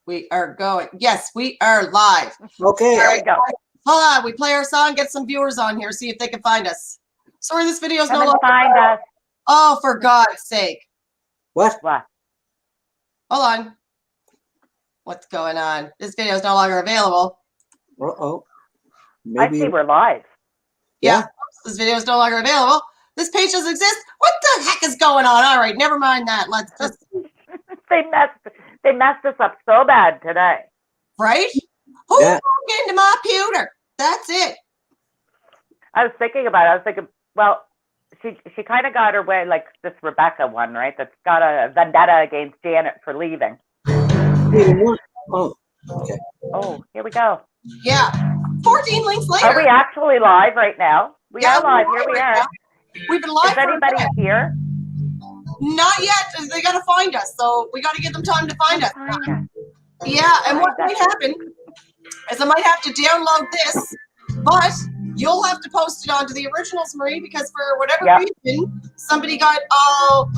We are going. Yes, we are live. Okay. There we go. Hold on. We play our song, get some viewers on here, see if they can find us. Sorry, this video is no longer. Find us. Oh, for God's sake. What? Hold on. What's going on? This video is no longer available. Uh-oh. Maybe I see we're live. Yeah. This video is no longer available. This page doesn't exist. What the heck is going on? All right, never mind that. Let's just. They messed us up so bad today. Right? Who logged into my computer? That's it. I was thinking about it. I was thinking, well, she kind of got her way, like this Rebecca one, right? That's got a vendetta against Janet for leaving. Oh, okay. Oh, here we go. Yeah. 14 links later. Are we actually live right now? We are live. Here we are. Now. We've been live. Is anybody here? Not yet. They got to find us, so we got to give them time to find us. Yeah, and what might happen is I might have to download this, but you'll have to post it onto the originals, Marie, because for whatever reason, somebody got all,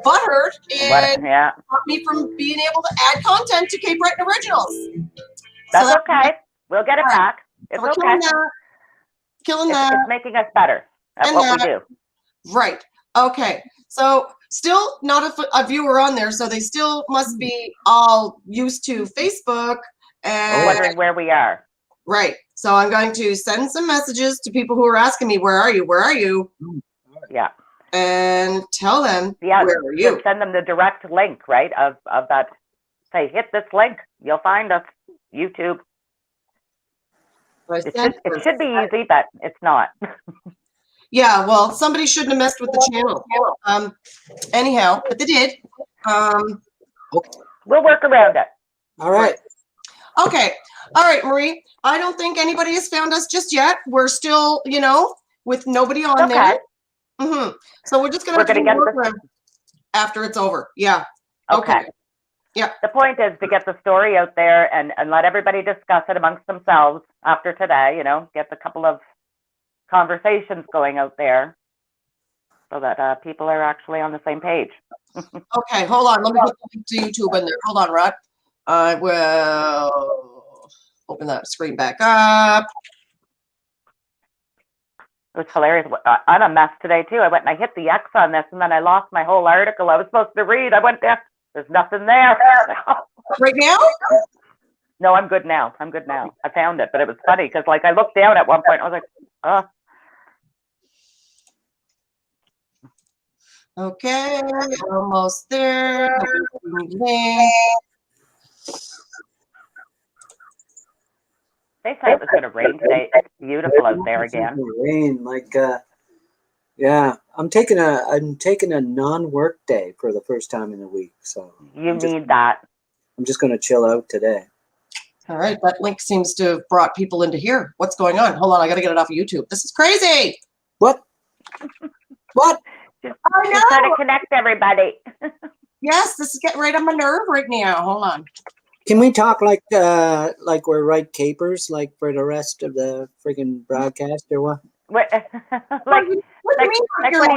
butthurt and stopped me from being able to add content to Cape Breton Originals. That's okay. We'll get it back. It's okay. Killing that. It's making us better at what we do. Right. Okay. So still not a viewer on there, so they still must be all used to Facebook and wondering where we are. Right. So I'm going to send some messages to people who are asking me, where are you? Where are you? Yeah. And tell them, where are you? Send them the direct link, right, of that. Say, hit this link. You'll find us. YouTube. It should be easy, but it's not. Yeah, well, somebody shouldn't have messed with the channel. Anyhow, but they did. We'll work around it. All right. Okay. All right, Marie. I don't think anybody has found us just yet. We're still, with nobody on there. So we're just going to get this after it's over. Yeah. Okay. Yeah. The point is to get the story out there and let everybody discuss it amongst themselves after today, get a couple of conversations going out there so that people are actually on the same page. Okay, hold on. Let me put the link to YouTube in there. Hold on, Rod. I will open that screen back up. It was hilarious. I'm a mess today, too. I went and I hit the X on this, and then I lost my whole article I was supposed to read. I went there. There's nothing there. Right now? No, I'm good now. I found it, but it was funny because, I looked down at one point. I was like, oh. Okay, almost there. They said it was going to rain today. It's beautiful out there again. Rain, yeah. I'm taking a non-work day for the first time in a week. So you need that. I'm just going to chill out today. All right, that link seems to have brought people into here. What's going on? Hold on, I got to get it off of YouTube. This is crazy. What? What? Just trying to connect everybody. Yes, this is getting right on my nerve right now. Hold on. Can we talk like we're right capers, like for the rest of the freaking broadcast or what? What do you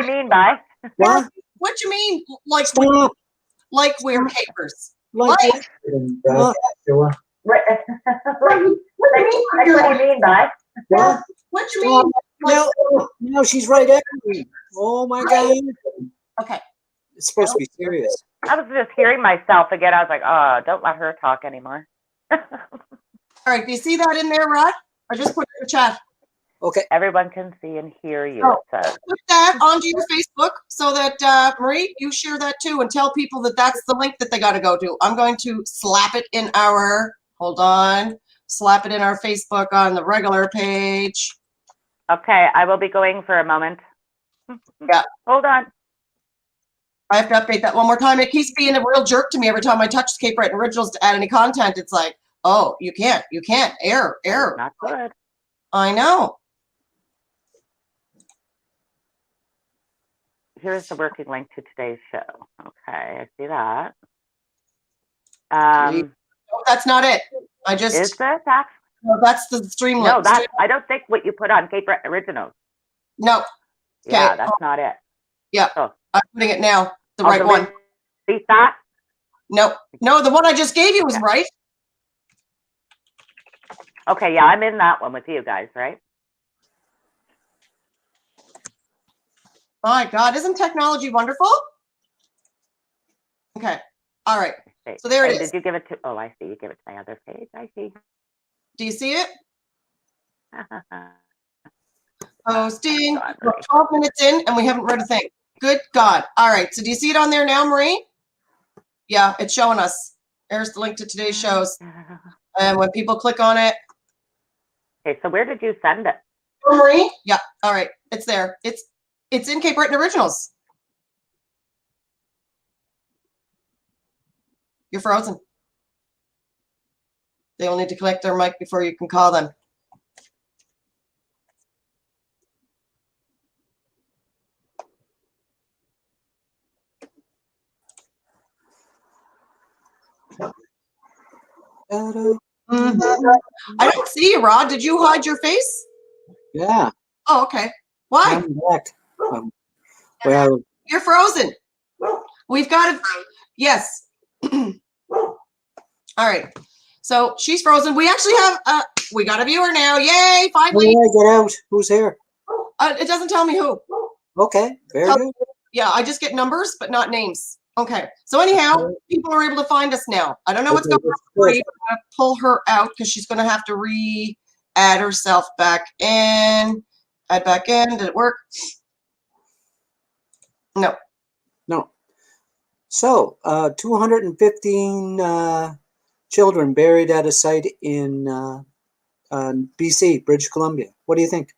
mean by? What? What do you mean? Like we're capers? Like what? What do you mean by? What do you mean? No, she's right at me. Oh my God. Okay. It's supposed to be serious. I was just hearing myself again. I was like, oh, don't let her talk anymore. All right. Do you see that in there, Rod? I just put it in the chat. Okay. Everyone can see and hear you. Put that onto your Facebook so that, Marie, you share that too and tell people that that's the link that they got to go to. I'm going to slap it in our Facebook on the regular page. Okay. I will be going for a moment. Yeah. Hold on. I have to update that one more time. It keeps being a real jerk to me every time I touch Cape Breton Originals to add any content. It's like, oh, you can't, error. Not good. I know. Here's the working link to today's show. Okay, I see that. No, that's not it. Is this actually? No, that's the stream link. No, I don't think what you put on Cape Breton Originals. No. Yeah, that's not it. Yeah. Oh. I'm putting it now. The right one. Delete that. No, the one I just gave you was right. Okay, yeah, I'm in that one with you guys, right? My God, isn't technology wonderful? Okay, all right. So there it is. Did you give it to? Oh, I see. You give it to my other page. I see. Do you see it? Posting. God, We're 12 minutes in and we haven't read a thing. Good God. All right. So do you see it on there now, Marie? Yeah, it's showing us. There's the link to today's shows. And when people click on it. Okay, so where did you send it? Marie? Yeah. All right. It's there. It's in Cape Breton Originals. You're frozen. They will need to collect their mic before you can call them. I don't see you, Rod. Did you hide your face? Yeah. Oh, okay. Why? I'm back. Well, you're frozen. We've got to. Yes. All right. So she's frozen. We actually have. We got a viewer now. Yay! Finally. Get out. Who's here? It doesn't tell me who. Okay. Very good. Yeah, I just get numbers, but not names. Okay. So anyhow, people are able to find us now. I don't know what's going on. I'm going to pull her out because she's going to have to re-add herself back in. Add back in. Did it work? No. No. So, 215 children buried at a site in BC, British Columbia. What do you think?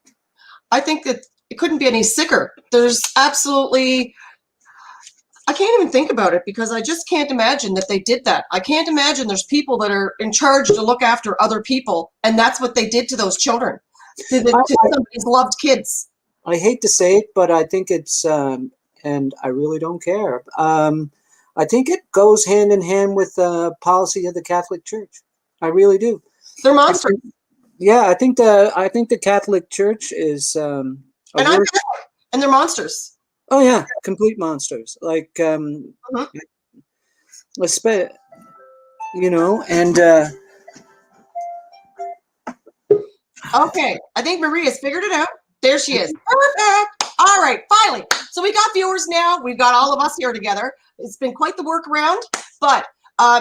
I think that it couldn't be any sicker. There's absolutely, I can't even think about it because I just can't imagine that they did that. I can't imagine there's people that are in charge to look after other people, and that's what they did to those children, to somebody's loved kids. I hate to say it, but I think it's, and I really don't care. I think it goes hand in hand with the policy of the Catholic Church. I really do. They're monsters. I think the Catholic Church is and they're monsters. Oh yeah, complete monsters. Like you know, and okay, I think Maria's figured it out. There she is. Perfect. All right, finally. So we got viewers now. We've got all of us here together. It's been quite the workaround, but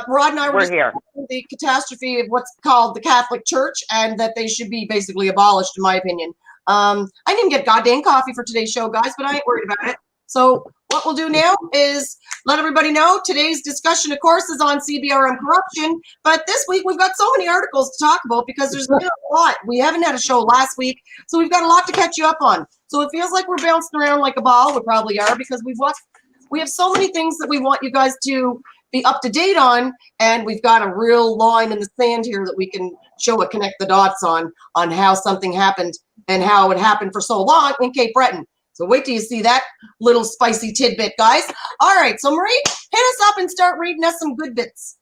Rod and I were here. The catastrophe of what's called the Catholic Church, and that they should be basically abolished, in my opinion. I didn't get goddamn coffee for today's show, guys, but I ain't worried about it. So what we'll do now is let everybody know today's discussion, of course, is on CBRM corruption. But this week we've got so many articles to talk about because there's been a lot. We haven't had a show last week, so we've got a lot to catch you up on. So it feels like we're bouncing around like a ball. We probably are because we have so many things that we want you guys to be up to date on, and we've got a real line in the sand here that we can show it, connect the dots on how something happened and how it happened for so long in Cape Breton. So wait till you see that little spicy tidbit, guys. All right, so Marie, hit us up and start reading us some good bits.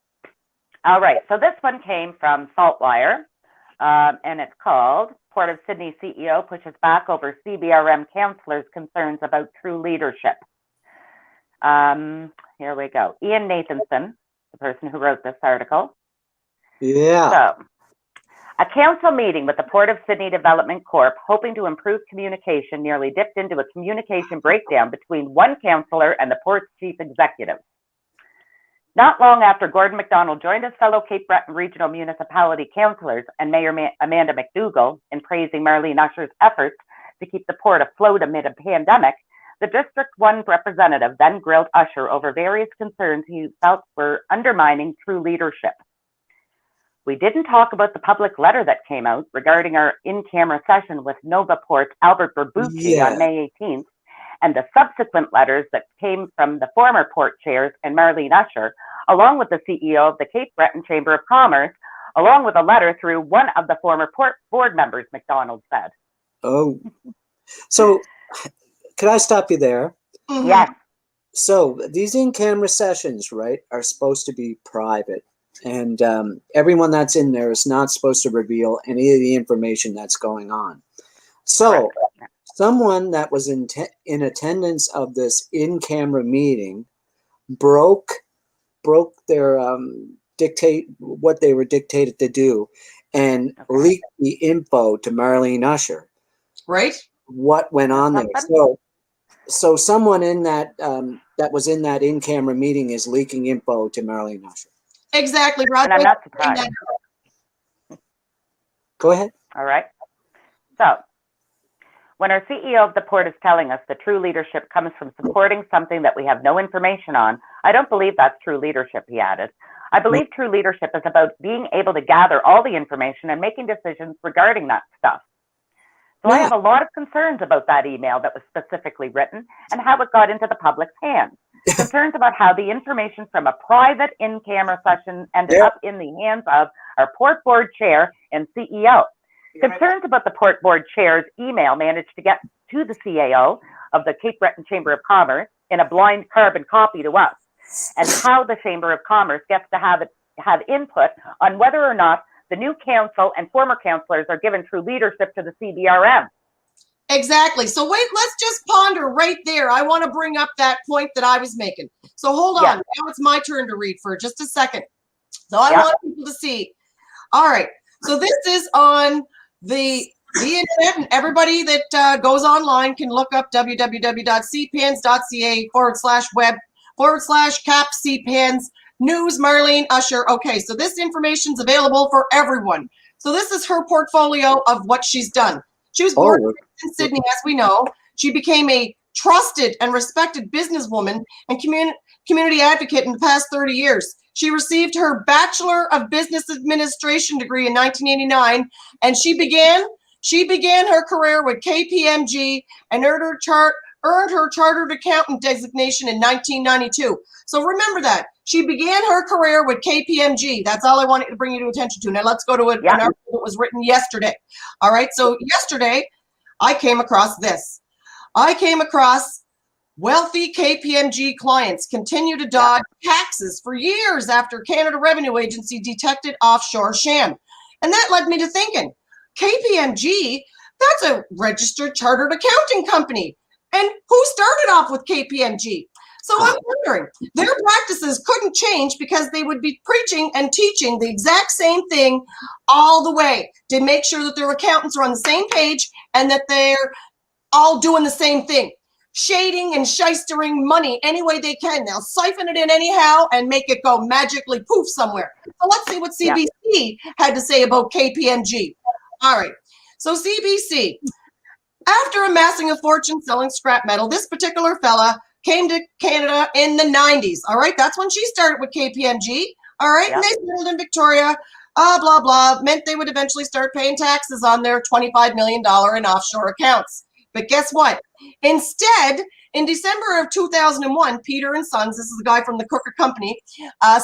All right, so this one came from Saltwire, and it's called Port of Sydney CEO Pushes Back Over CBRM Councillors' Concerns About True Leadership. Here we go. Ian Nathanson, the person who wrote this article. Yeah. So, a council meeting with the Port of Sydney Development Corp, hoping to improve communication, nearly dipped into a communication breakdown between one councillor and the port's chief executive. Not long after Gordon MacDonald joined his fellow Cape Breton Regional Municipality councillors and Mayor Amanda McDougall in praising Marlene Usher's efforts to keep the port afloat amid a pandemic, the District 1 representative then grilled Usher over various concerns he felt were undermining true leadership. We didn't talk about the public letter that came out regarding our in-camera session with Nova Port's Albert Berbucci on May 18th, and the subsequent letters that came from the former port chairs and Marlene Usher, along with the CEO of the Cape Breton Chamber of Commerce, along with a letter through one of the former port board members, MacDonald said. Oh, so can I stop you there? Mm-hmm. Yes. So these in-camera sessions, right, are supposed to be private. And everyone that's in there is not supposed to reveal any of the information that's going on. So someone that was in attendance of this in-camera meeting broke broke their dictate what they were dictated to do, and leaked the info to Marlene Usher. Right. What went on there? So someone in that that was in that in-camera meeting is leaking info to Marlene Usher. Exactly, Rod. And I'm not surprised. Go ahead. All right. So, when our CEO of the port is telling us that true leadership comes from supporting something that we have no information on, I don't believe that's true leadership, he added. I believe true leadership is about being able to gather all the information and making decisions regarding that stuff. So I have a lot of concerns about that email that was specifically written and how it got into the public's hands. Concerns about how the information from a private in-camera session ended up in the hands of our port board chair and CEO. Concerns about the port board chair's email managed to get to the CAO of the Cape Breton Chamber of Commerce in a blind carbon copy to us, and how the Chamber of Commerce gets to have input on whether or not the new council and former councillors are given true leadership to the CBRM. Exactly. So wait, let's just ponder right there. I want to bring up that point that I was making. So hold on. Now it's my turn to read for just a second. So I want people to see. All right. So this is on the internet, and everybody that goes online can look up www.cpans.ca/web/cap/CPANS News Marlene Usher. Okay, so this information is available for everyone. So this is her portfolio of what she's done. She was born in Sydney, as we know. She became a trusted and respected businesswoman and community advocate in the past 30 years. She received her Bachelor of Business Administration degree in 1989, and she began her career with KPMG and earned her Chartered Accountant designation in 1992. So remember that. She began her career with KPMG. That's all I wanted to bring you to attention to. Now let's go to an article that was written yesterday. All right, so yesterday I came across this. I came across wealthy KPMG clients continue to dodge taxes for years after Canada Revenue Agency detected offshore sham. And that led me to thinking, KPMG, that's a registered chartered accounting company. And who started off with KPMG? So I'm wondering, their practices couldn't change because they would be preaching and teaching the exact same thing all the way to make sure that their accountants are on the same page and that they're all doing the same thing. Shading and shystering money any way they can. They'll siphon it in anyhow and make it go magically poof somewhere. So let's see what CBC had to say about KPMG. All right, so CBC. After amassing a fortune selling scrap metal, this particular fella came to Canada in the 90s. All right, that's when she started with KPMG. All right, and they settled in Victoria. Blah, blah, meant they would eventually start paying taxes on their $25 million in offshore accounts. But guess what? Instead, in December of 2001, Peter and Sons, this is the guy from the Crooker Company,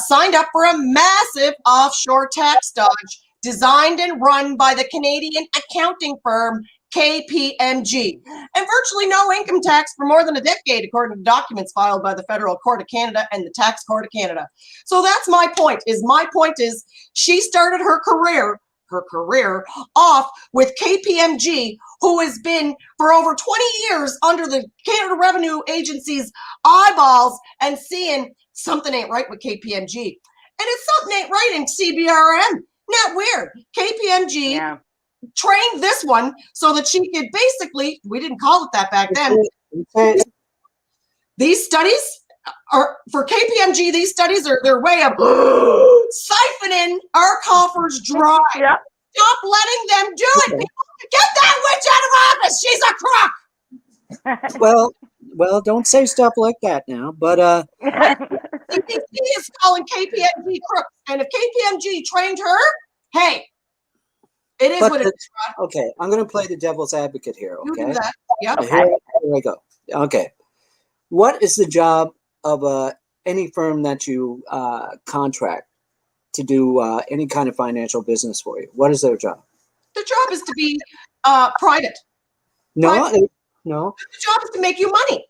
signed up for a massive offshore tax dodge designed and run by the Canadian accounting firm KPMG, and virtually no income tax for more than a decade, according to documents filed by the Federal Court of Canada and the Tax Court of Canada. So that's my point. My point is she started her career off with KPMG, who has been for over 20 years under the Canada Revenue Agency's eyeballs and seeing something ain't right with KPMG. And it's something ain't right in CBRM. Not weird. KPMG trained this one so that she could basically, we didn't call it that back then. These studies are, for KPMG, these studies are their way of siphoning our coffers dry. Stop letting them do it. Get that witch out of office. She's a crook. Well, don't say stuff like that now, but CBC is calling KPMG crooks, and if KPMG trained her, hey, it is what it is, Rod. Okay, I'm going to play the devil's advocate here, okay? You do that. Yep. Here I go. Okay. What is the job of any firm that you contract to do any kind of financial business for you? What is their job? The job is to be private. No, private. No. The job is to make you money.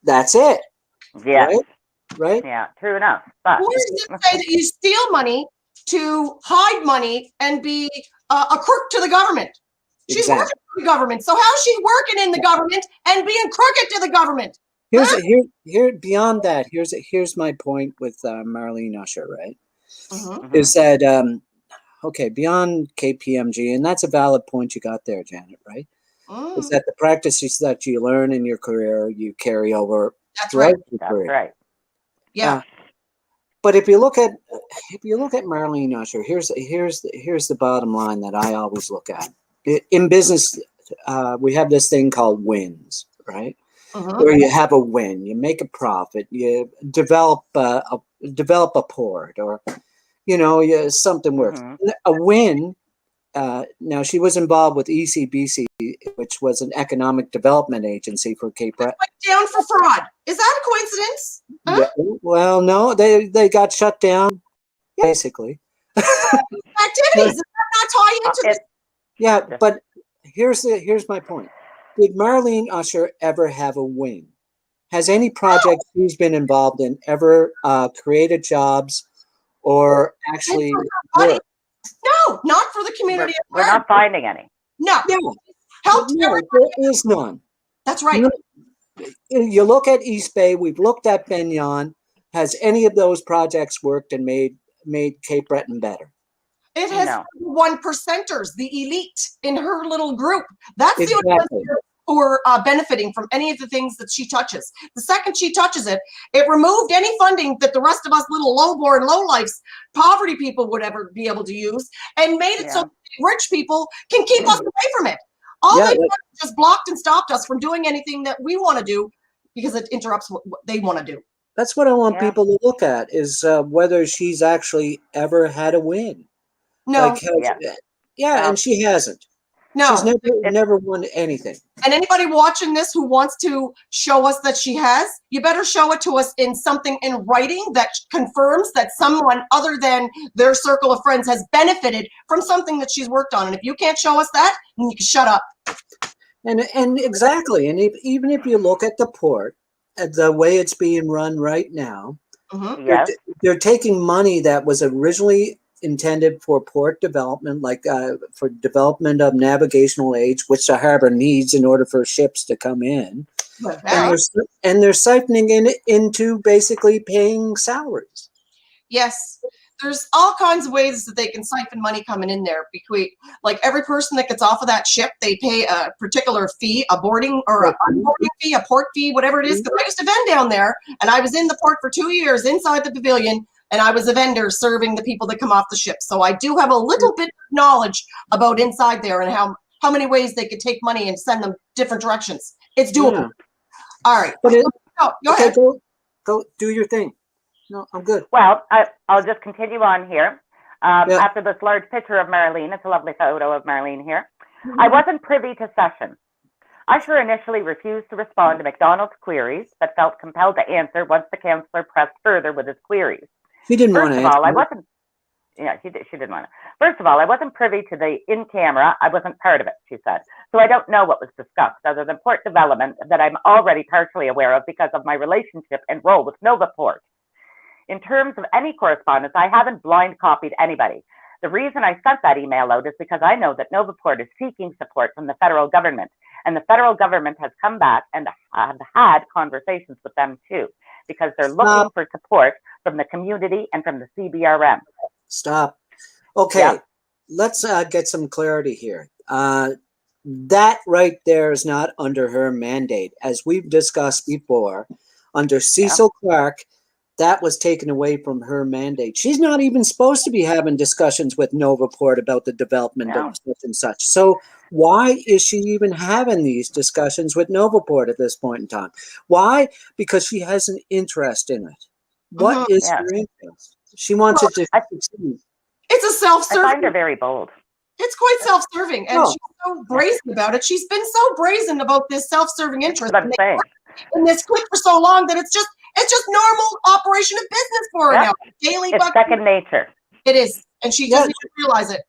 That's it. Yeah. Right? Yeah, true enough. But where does it say that you steal money to hide money and be a crook to the government? She's working for the government. So how's she working in the government and being crooked to the government? Here beyond that, here's my point with Marlene Usher, right? Is that okay, beyond KPMG, and that's a valid point you got there, Janet, right? Is that the practices that you learn in your career, you carry over throughout your career. That's right. Yeah. But if you look at Marlene Usher, here's the bottom line that I always look at. In business, we have this thing called wins, right? Where you have a win, you make a profit, you develop a port, or something works. A win. Now she was involved with ECBC, which was an economic development agency for Cape Breton. Went down for fraud. Is that a coincidence? Huh? Yeah, well, no, they got shut down, basically. Activities. Does that not tie into this? Yeah, but here's my point. Did Marlene Usher ever have a win? Has any project she's been involved in ever created jobs or actually worked? No, not for the community. We're not finding any. No. Yeah. Helped No, everybody. there is none. That's right. You look at East Bay, we've looked at Benyon. Has any of those projects worked and made Cape Breton better? It has one percenters, the elite in her little group. That's the only ones who are benefiting from any of the things that she touches. The second she touches it, it removed any funding that the rest of us little lowborn, lowlifes, poverty people would ever be able to use, and made it so rich people can keep us away from it. All they just blocked and stopped us from doing anything that we want to do because it interrupts what they want to do. That's what I want people to look at, is whether she's actually ever had a win. No. And she hasn't. No. She's never won anything. And anybody watching this who wants to show us that she has, you better show it to us in something in writing that confirms that someone other than their circle of friends has benefited from something that she's worked on. And if you can't show us that, then you can shut up. And exactly. And even if you look at the port, the way it's being run right now, they're taking money that was originally intended for port development, like for development of navigational aids, which the harbor needs in order for ships to come in. And they're siphoning it into basically paying salaries. Yes. There's all kinds of ways that they can siphon money coming in there. Like every person that gets off of that ship, they pay a particular fee, a boarding or a unboarding fee, a port fee, whatever it is. Because I used to vend down there, and I was in the port for 2 years inside the pavilion, and I was a vendor serving the people that come off the ship. So I do have a little bit of knowledge about inside there and how many ways they could take money and send them different directions. It's doable. All right. Go ahead. Go do your thing. No, I'm good. Well, I'll just continue on here. After this large picture of Marlene, it's a lovely photo of Marlene here. I wasn't privy to session. Usher initially refused to respond to McDonald's queries, but felt compelled to answer once the councillor pressed further with his queries. She didn't want to answer. She didn't want to. First of all, I wasn't privy to the in-camera. I wasn't part of it, she said. So I don't know what was discussed other than port development that I'm already partially aware of because of my relationship and role with Novaport. In terms of any correspondence, I haven't blind copied anybody. The reason I sent that email out is because I know that Novaport is seeking support from the federal government, and the federal government has come back and have had conversations with them too, because they're looking for support from the community and from the CBRM. Stop. Okay, let's get some clarity here. That right there is not under her mandate. As we've discussed before, under Cecil Clark, that was taken away from her mandate. She's not even supposed to be having discussions with Novaport about the development of such and such. So why is she even having these discussions with Novaport at this point in time? Why? Because she has an interest in it. What is her interest? She wants it to succeed. It's a self-serving. I find her very bold. It's quite self-serving, and she's so brazen about it. She's been so brazen about this self-serving interest in this clique for so long that it's just normal operation of business for her now. Daily it's second nature. It is, and she doesn't even realize it.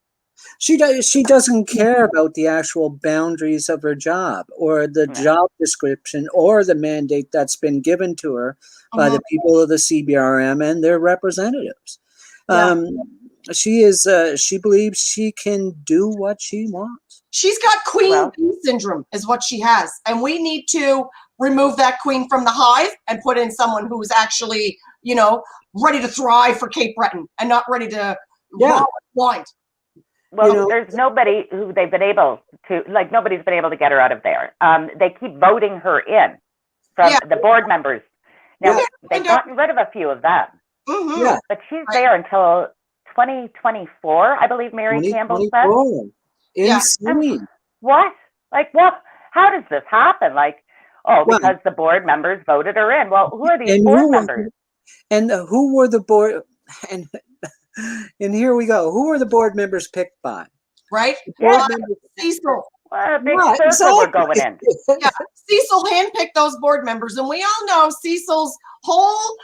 She doesn't care about the actual boundaries of her job or the job description or the mandate that's been given to her by the people of the CBRM and their representatives. She believes she can do what she wants. She's got queen bee syndrome is what she has. And we need to remove that queen from the hive and put in someone who's actually, you know, ready to thrive for Cape Breton and not ready to blind. Well, You know, there's nobody who they've been able to, like, nobody's been able to get her out of there. They keep voting her in from the board members. Now, they've gotten rid of a few of them. Mm-hmm. But she's there until 2024, I believe Mary Campbell said. Insane. What? Like, what? How does this happen? Like, because the board members voted her in. Well, who are these board members? And who were the board? And here we go. Who were the board members picked by? Right? Cecil. What a big circle we're going in. Cecil handpicked those board members, and we all know Cecil's whole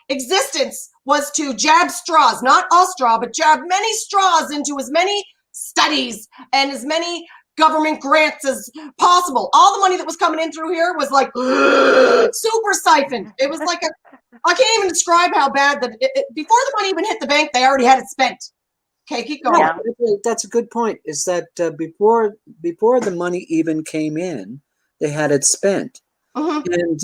existence was to jab straws, not a straw, but jab many straws into as many studies and as many government grants as possible. All the money that was coming in through here was like super siphoned. It was like I can't even describe how bad that before the money even hit the bank, they already had it spent. Okay, keep going. Yeah, that's a good point. Is that before the money even came in, they had it spent. Mm-hmm. And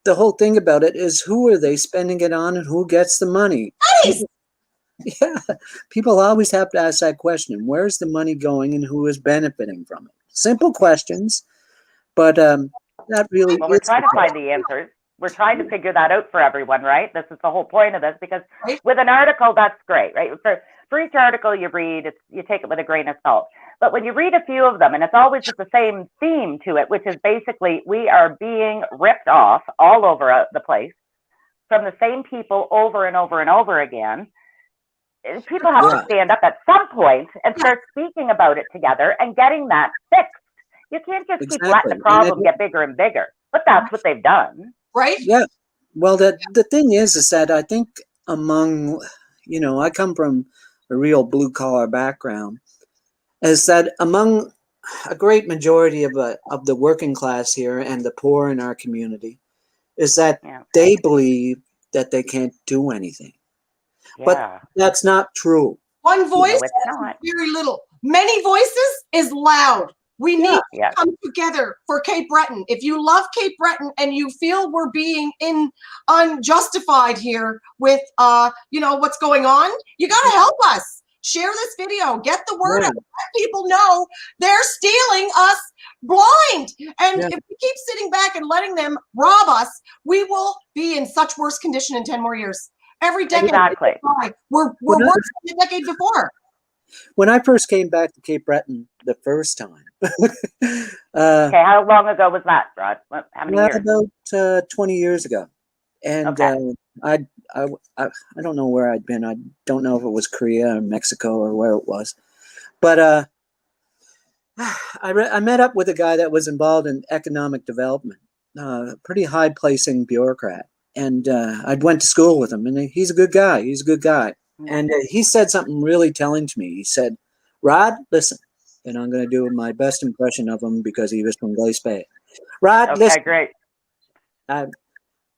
the whole thing about it is, who are they spending it on, and who gets the money? Nice. Yeah, people always have to ask that question: where's the money going, and who is benefiting from it? Simple questions, but that really. Well, we're trying to find the answers. We're trying to figure that out for everyone, right? This is the whole point of this, because with an article, that's great, right? For each article you read, you take it with a grain of salt. But when you read a few of them, and it's always just the same theme to it, which is basically we are being ripped off all over the place from the same people over and over and over again. People have to stand up at some point and start speaking about it together and getting that fixed. You can't just keep letting the problem get bigger and bigger. But that's what they've done. Right? Yeah. Well, the thing is that I think among, I come from a real blue collar background, is that among a great majority of the working class here and the poor in our community, is that they believe that they can't do anything. Yeah. But that's not true. One voice is very little. Many voices is loud. We need to come together for Cape Breton. If you love Cape Breton and you feel we're being unjustified here with what's going on, you got to help us. Share this video. Get the word out. Let people know they're stealing us blind. And if we keep sitting back and letting them rob us, we will be in such worse condition in 10 more years. Every decade, we're worse than the decade before. When I first came back to Cape Breton the first time. Okay, how long ago was that, Rod? How many years? About 20 years ago. And I don't know where I'd been. I don't know if it was Korea or Mexico or where it was. But I met up with a guy that was involved in economic development, pretty high-placing bureaucrat. And I went to school with him, and he's a good guy. He's a good guy. And he said something really telling to me. He said, Rod, listen, and I'm going to do my best impression of him because he was from Glace Bay. Rod, listen. Okay, great.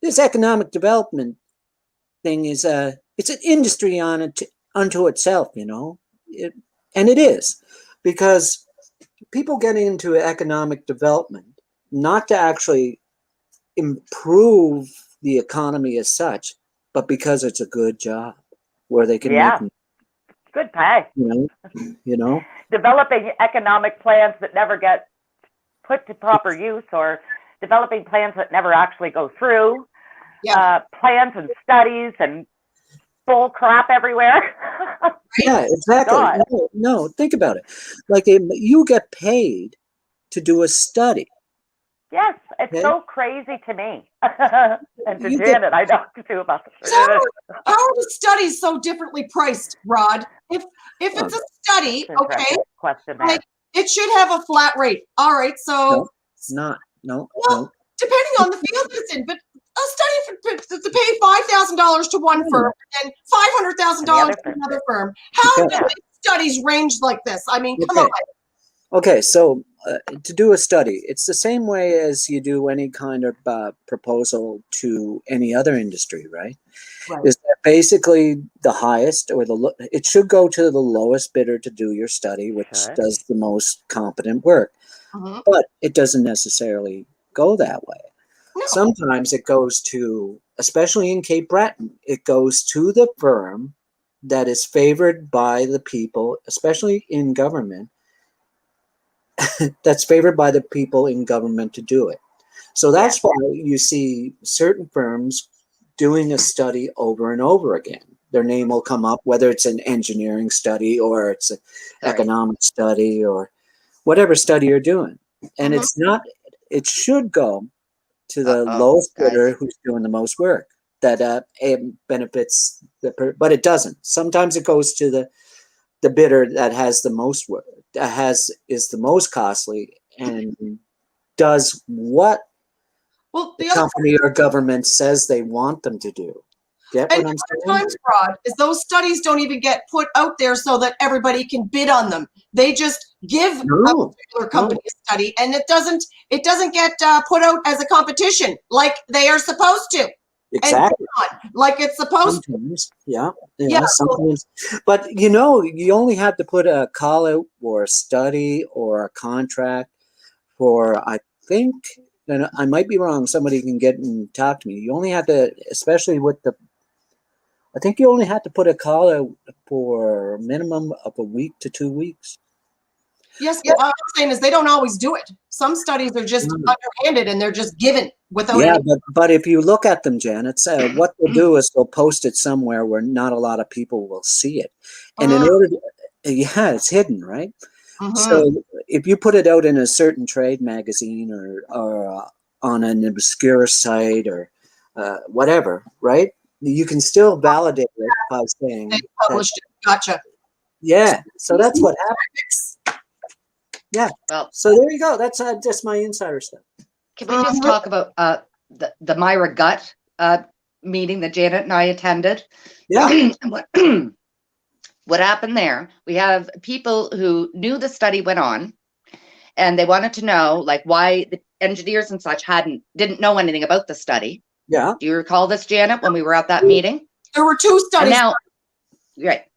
This economic development thing is it's an industry unto itself, and it is, because people get into economic development not to actually improve the economy as such, but because it's a good job where they can make good pay. Developing economic plans that never get put to proper use, or developing plans that never actually go through. Plans and studies and bull crap everywhere. Yeah, exactly. No, think about it. Like you get paid to do a study. Yes, it's so crazy to me. And to Janet, I talk to about this. How are the studies so differently priced, Rod? If it's a study, question like it should have a flat rate. All right, so no. Depending on the field it's in, but a study to pay $5,000 to one firm and $500,000 to another firm. How do studies range like this? I mean, come on. Okay, so to do a study, it's the same way as you do any kind of proposal to any other industry, right? Is that basically the highest, or it should go to the lowest bidder to do your study, which does the most competent work. But it doesn't necessarily go that way. No. Sometimes it goes to, especially in Cape Breton, it goes to the firm that is favored by the people, especially in government, that's favored by the people in government to do it. So that's why you see certain firms doing a study over and over again. Their name will come up, whether it's an engineering study or it's an economic study or whatever study you're doing. And it's not, it should go to the lowest bidder who's doing the most work. That it benefits but it doesn't. Sometimes it goes to the bidder that has the most work, is the most costly and does what the company or government says they want them to do. Get what I'm saying? Sometimes, Rod, is those studies don't even get put out there so that everybody can bid on them. They just give a particular company a study, and it doesn't get put out as a competition like they are supposed to. Exactly. Like it's supposed sometimes, to. Yeah. Sometimes. But you only have to put a call out or a study or a contract for, I think, and I might be wrong, somebody can get and talk to me. You only have to, especially with I think you only have to put a call out for a minimum of a week to 2 weeks. Yes, what I'm saying is they don't always do it. Some studies are just underhanded and they're just given without any. But if you look at them, Janet, what they'll do is they'll post it somewhere where not a lot of people will see it. And in order to, it's hidden, right? So if you put it out in a certain trade magazine or on an obscure site or whatever, right? You can still validate it by saying they published it. Gotcha. Yeah. So that's what happens. Yeah. Well, so there you go. That's just my insider stuff. Can we just talk about the Myra Gut meeting that Janet and I attended? Yeah. What happened there? We have people who knew the study went on, and they wanted to know like why the engineers and such didn't know anything about the study. Yeah. Do you recall this, Janet, when we were at that meeting? There were 2 studies.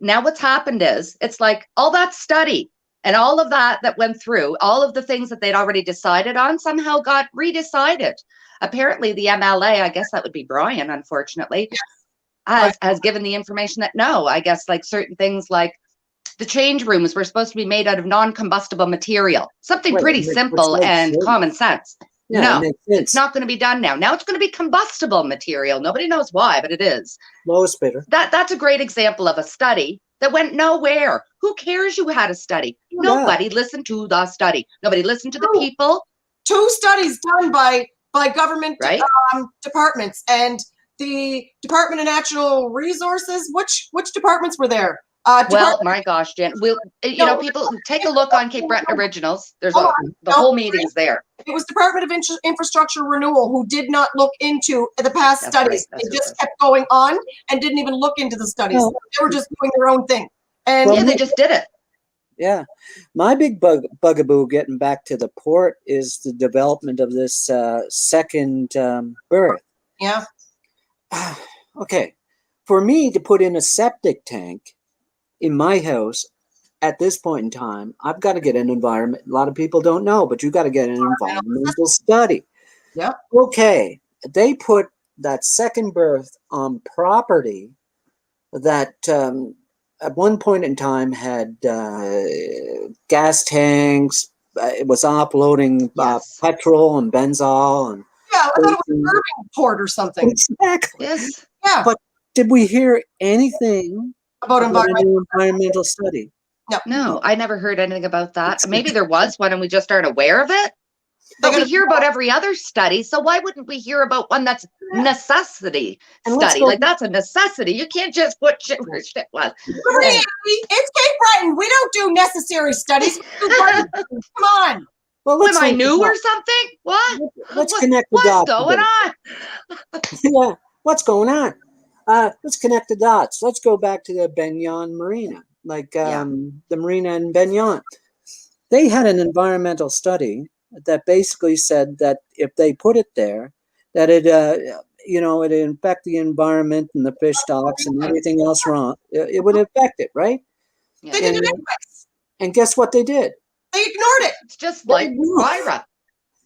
Now what's happened is it's like all that study and all of that went through, all of the things that they'd already decided on somehow got redecided. Apparently the MLA, I guess that would be Brian, unfortunately, has given the information that no, I guess like certain things like the change rooms were supposed to be made out of non-combustible material, something pretty simple and common sense. Yeah, no, it's not going to be done now. Now it's going to be combustible material. Nobody knows why, but it is. Lowest bidder. That's a great example of a study that went nowhere. Who cares you had a study? Nobody listened to the study. Nobody listened to the people. 2 studies done by government departments, and the Department of Natural Resources. Which departments were there? Well, my gosh, Jen, people take a look on Cape Breton Originals. There's the whole meeting's there. It was Department of Infrastructure Renewal who did not look into the past studies. They just kept going on and didn't even look into the studies. They were just doing their own thing. And they just did it. Yeah. My big bugaboo getting back to the port is the development of this second berth. Yeah. Okay. For me to put in a septic tank in my house at this point in time, I've got to get an environment. A lot of people don't know, but you got to get an environmental study. Yeah. Okay. They put that second berth on property that at one point in time had gas tanks. It was offloading petrol and benzol. And I thought it was an Irving port or something. Exactly. Yes. Yeah. But did we hear anything about environmental study? No, I never heard anything about that. Maybe there was one and we just aren't aware of it. But we hear about every other study, so why wouldn't we hear about one that's necessity study? Like that's a necessity. You can't just put shit where shit was. It's Cape Breton. We don't do necessary studies. Come on. Well, am I new or something? What? Let's connect the dots. What's going on? Yeah, what's going on? Let's connect the dots. Let's go back to the Benyon Marina, the marina in Benyon. They had an environmental study that basically said that if they put it there, that it would infect the environment and the fish stocks and everything else wrong. It would affect it, right? Yeah. They did it anyways. And guess what they did? They ignored it. It's just like Myra.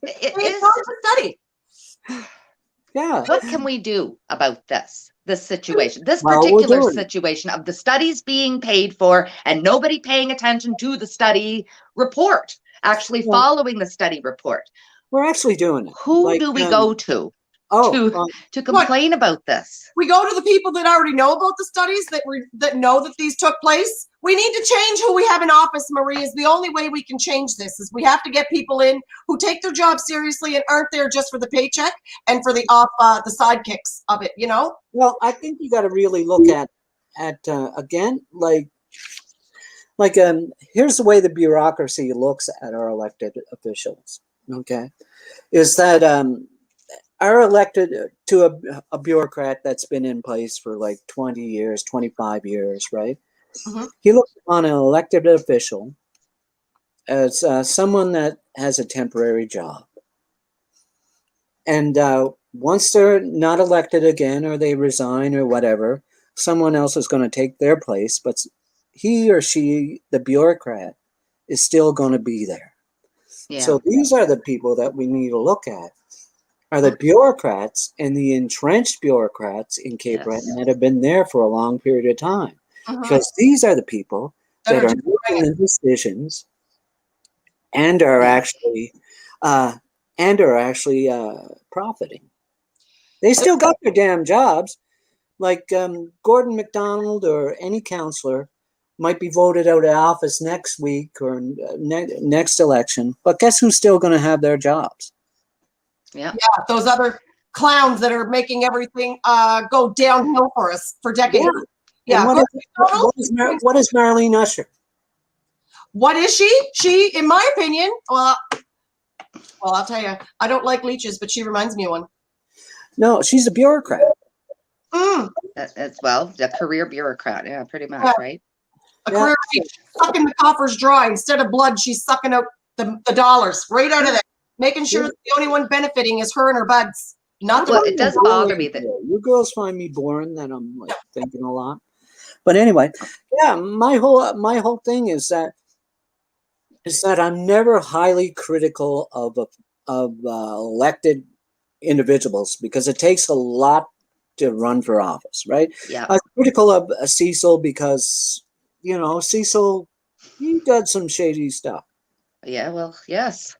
It They is. go to study. Yeah. What can we do about this situation, this Well, we're particular doing it. situation of the studies being paid for and nobody paying attention to the study report, actually Well, following the study report? we're actually doing it. Who Like, do we go to Oh, to complain about this? We go to the people that already know about the studies, that know that these took place. We need to change who we have in office, Marie. Is the only way we can change this. Is we have to get people in who take their job seriously and aren't there just for the paycheck and for the sidekicks of it. You know. well, I think you got to really look at again, here's the way the bureaucracy looks at our elected officials. Okay, is that are elected to a bureaucrat that's been in place for like 20 years, 25 years, right? Mhm. He looks on an elected official as someone that has a temporary job. And once they're not elected again or they resign or whatever, someone else is going to take their place, but he or she, the bureaucrat, is still going to be there. Yeah. So these are the people that we need to look at. Are the bureaucrats and the entrenched bureaucrats in Cape Yes. Breton that have been there for a long period of time. Mhm. Because these are the people that are making the decisions and are actually profiting. They still got their damn jobs. Like Gordon MacDonald or any counselor might be voted out of office next week or next election, but guess who's still going to have their jobs? Yeah, those other clowns that are making everything go downhill for us for decades. Yeah. And what is Marlene Usher? What is she? She, in my opinion, well, I'll tell you, I don't like leeches, but she reminds me of one. No, she's a bureaucrat. As well, a career bureaucrat. Yeah, pretty much, right? A career leech, sucking the coffers dry. Instead of blood, she's sucking out the dollars right out of there, making sure that the only one benefiting is her and her buds. Not Well, the it does bother me that you girls find me boring, that I'm like thinking a lot. But anyway, yeah, my whole thing is that I'm never highly critical of elected individuals because it takes a lot to run for office, right? Yeah. I'm critical of Cecil because Cecil, he did some shady stuff. Yeah, well, yes.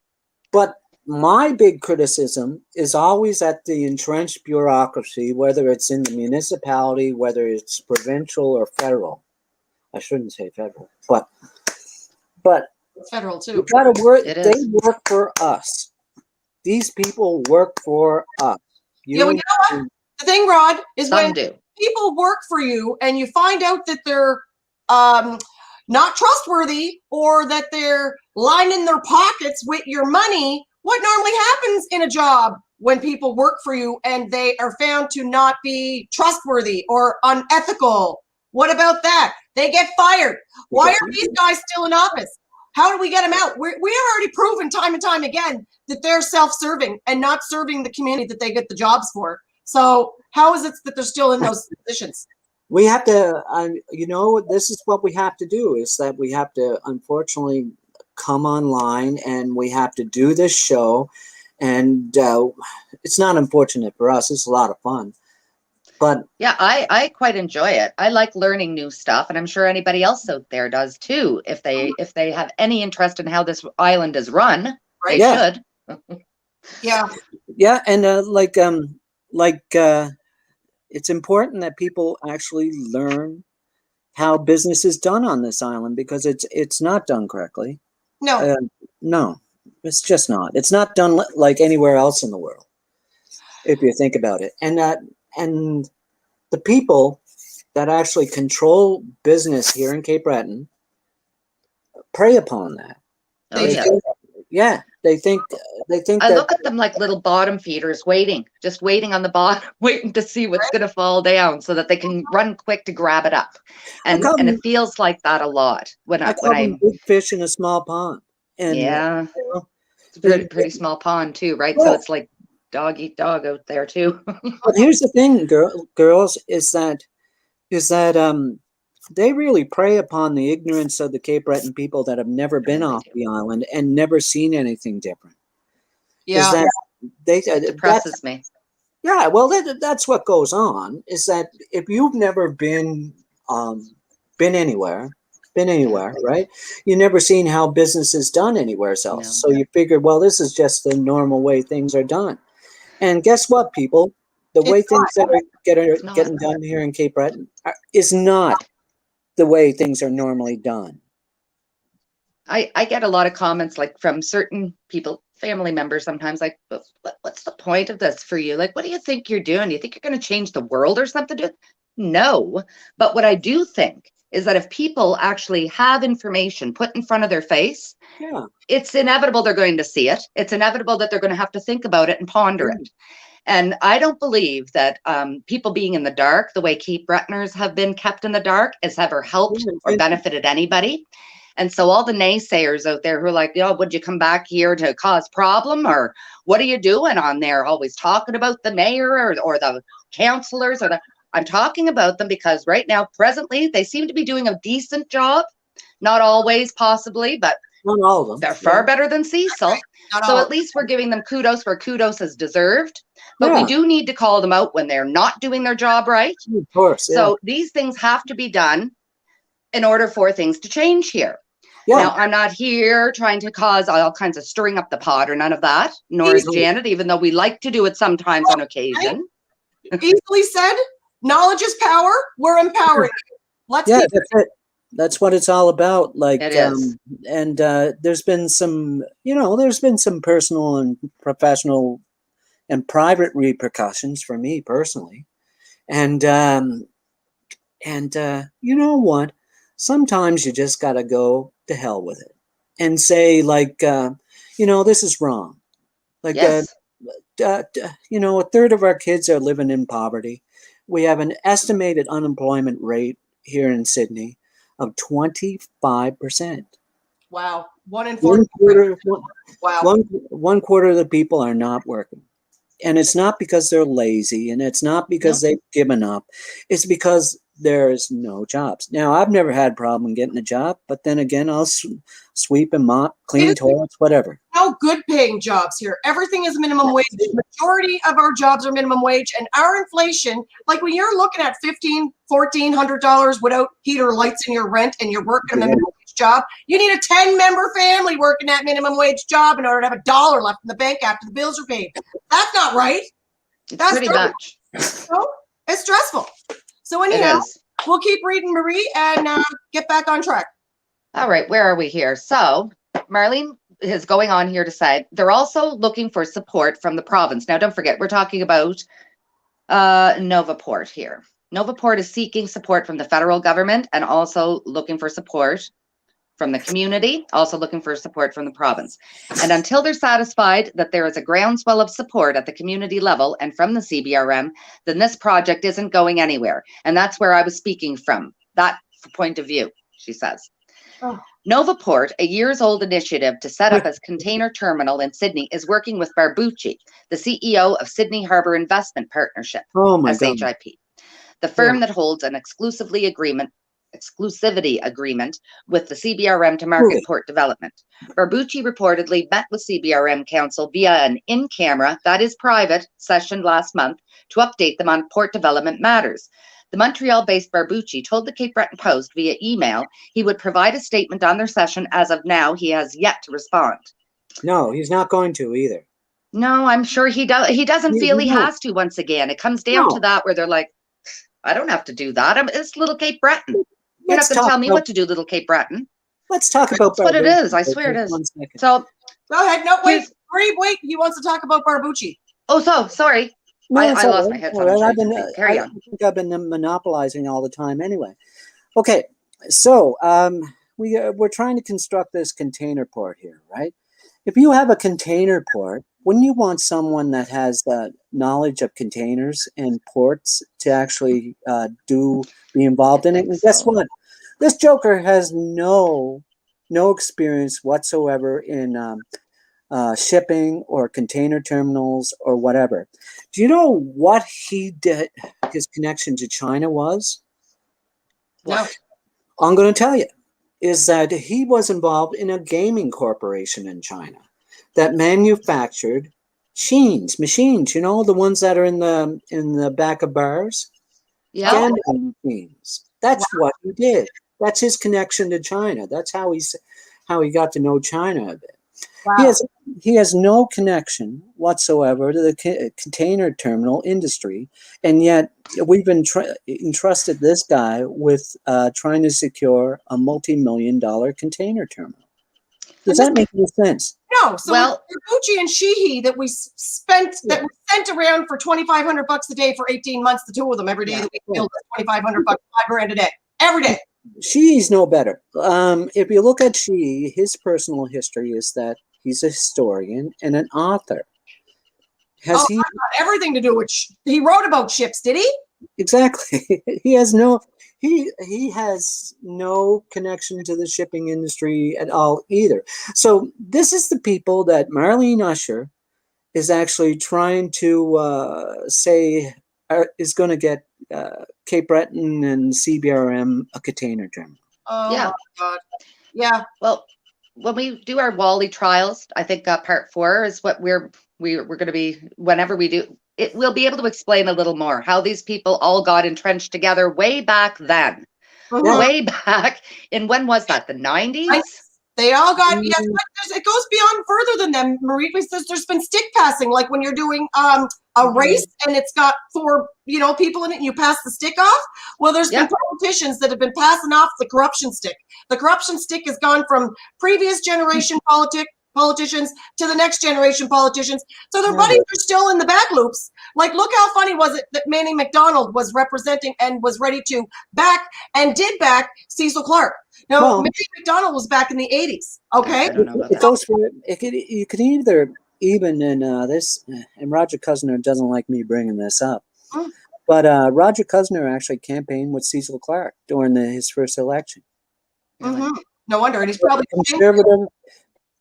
But my big criticism is always at the entrenched bureaucracy, whether it's in the municipality, whether it's provincial or federal. I shouldn't say federal, but federal too. you gotta work. It They is. work for us. These people work for us. Yeah, well, you know what? The thing, Rod, is Some when do. people work for you and you find out that they're not trustworthy or that they're lining their pockets with your money, what normally happens in a job when people work for you and they are found to not be trustworthy or unethical? What about that? They get fired. Why are these guys still in office? How do we get them out? We have already proven time and time again that they're self-serving and not serving the community that they get the jobs for. So how is it that they're still in those positions? We have to, this is what we have to do, is that we have to, unfortunately, come online and we have to do this show. And it's not unfortunate for us. It's a lot of fun. But yeah, I quite enjoy it. I like learning new stuff, and I'm sure anybody else out there does too. If they have any interest in how this island is run, they should. Yeah. Yeah, and it's important that people actually learn how business is done on this island because it's not done correctly. No. No, it's just not. It's not done like anywhere else in the world, if you think about it. And the people that actually control business here in Cape Breton prey upon that. Oh, They think I that, look at them like little bottom feeders just waiting on the bottom, waiting to see what's going to fall down so that they can run quick to grab it up. And it feels like that a lot when I big fish in a small pond. And yeah, it's a pretty small pond too, right? So it's like dog eat dog out there too. But here's the thing, girls, is that they really prey upon the ignorance of the Cape Breton people that have never been off the island and never seen anything different. Yeah. Is that they Depresses me. yeah, well, that's what goes on. Is that if you've never been anywhere, right? You've never seen how business is done anywhere else. No. So you figure, well, this is just the normal way things are done. And guess what, people? The way It's things that are not. getting done here in Cape Breton is not the way things are normally done. I get a lot of comments like from certain people, family members sometimes, like, what's the point of this for you? Like, what do you think you're doing? Do you think you're going to change the world or something? No. But what I do think is that if people actually have information put in front of their face, Yeah. it's inevitable they're going to see it. It's inevitable that they're going to have to think about it and ponder it. And I don't believe that people being in the dark, the way Cape Bretoners have been kept in the dark, has ever helped or benefited anybody. And so all the naysayers out there who are like, oh, would you come back here to cause problem? Or what are you doing on there? Always talking about the mayor or the councillors I'm talking about them because right now, presently, they seem to be doing a decent job. Not always, possibly, but not all of them. They're far better than Cecil. So at least we're giving them kudos where kudos is deserved. But we do need to call them out when they're not doing their job right. Of course. So these things have to be done in order for things to change here. Yeah. Now, I'm not here trying to cause all kinds of stirring up the pot or none of that, nor is Janet, even though we like to do it sometimes on occasion. Easily said. Knowledge is power. We're empowering. Let's that's it. That's what it's all about. Like, it is. And there's been some, there's been some personal and professional and private repercussions for me personally. And you know what? Sometimes you just got to go to hell with it and say, like, this is wrong. Like, yes. A third of our kids are living in poverty. We have an estimated unemployment rate here in Sydney of 25%. Wow. 1 in 4. Wow. One quarter of the people are not working. And it's not because they're lazy, and it's not because they've given up. It's because there's no jobs. Now, I've never had a problem getting a job, but then again, I'll sweep and mop, clean toilets, whatever. No good paying jobs here. Everything is minimum wage. The majority of our jobs are minimum wage, and our inflation, like when you're looking at $1,500, $1,400 without heater, lights, in your rent, and you're working a minimum wage job, you need a 10-member family working that minimum wage job in order to have $1 left in the bank after the bills are paid. That's not right. That's pretty much. So, it's stressful. So anyhow, we'll keep reading, Marie, and get back on track. All right, where are we here? So Marlene is going on here to say they're also looking for support from the province. Now, don't forget, we're talking about Novaport here. Novaport is seeking support from the federal government and also looking for support from the community, also looking for support from the province. And until they're satisfied that there is a groundswell of support at the community level and from the CBRM, then this project isn't going anywhere. And that's where I was speaking from, that point of view, she says. Oh. Novaport, a years-old initiative to set up a container terminal in Sydney, is working with Barbucci, the CEO of Sydney Harbour Investment Partnership, SHIP, the firm that holds an exclusivity agreement with the CBRM to market port development. Barbucci reportedly met with CBRM Council via an in-camera, that is private, session last month to update them on port development matters. The Montreal-based Barbucci told the Cape Breton Post via email he would provide a statement on their session. As of now, he has yet to respond. No, he's not going to either. No, I'm sure he does. He doesn't feel he has to once again. It comes down to that where they're like, I don't have to do that. It's little Cape Breton. You're not going to tell me what to do, little Cape Breton. Let's talk about That's what it is. I swear it is. So go ahead. No, wait. He wants to talk about Barbucci. Oh, sorry. No, I lost my headphones. I think I've been monopolizing all the time anyway. Okay, so we're trying to construct this container port here, right? If you have a container port, wouldn't you want someone that has knowledge of containers and ports to actually be involved in it? And guess what? This joker has no experience whatsoever in shipping or container terminals or whatever. Do you know what he did? His connection to China was? No. I'm going to tell you, is that he was involved in a gaming corporation in China that manufactured machines, you know, the ones that are in the back of bars. Yeah. Gambling machines. That's what he did. That's his connection to China. That's how he got to know China a bit. Wow. He has no connection whatsoever to the container terminal industry, and yet we've entrusted this guy with trying to secure a multi-million-dollar container terminal. Does that make any sense? No. So Well- Gucci and Sheehy that we sent around for $2,500 a day for 18 months, the two of them every day that we billed $2,500, $5,000 a day, every day. She's no better. If you look at Sheehy, his personal history is that he's a historian and an author. Has he? Got everything to do with. He wrote about ships, did he? Exactly. He has no. He has no connection to the shipping industry at all either. So this is the people that Marlene Usher is actually trying to say is going to get Cape Breton and CBRM a container terminal. Oh Yeah. my God. Yeah. Well, when we do our Wally trials, I think part 4 is what we're going to be, whenever we do it, we'll be able to explain a little more how these people all got entrenched together way back then. Mhm. Way back in, when was that, the 90s? They all got, yes, but it goes beyond further than them, Marie, because there's been stick passing, like when you're doing a race and it's got 4, people in it and you pass the stick off. Well, there's been politicians that have been passing off the corruption stick. The corruption stick has gone from previous generation politicians to the next generation politicians. So their buddies are still in the back loops. Like, look how funny was it that Manny McDonald was representing and was ready to back and did back Cecil Clark. Now, Manny McDonald was back in the 80s. Okay. I don't know about It that. goes for you could either even in this, and Roger Cuzner doesn't like me bringing this up, but Roger Cuzner actually campaigned with Cecil Clark during his first election. Mm-hmm. No wonder, and he's probably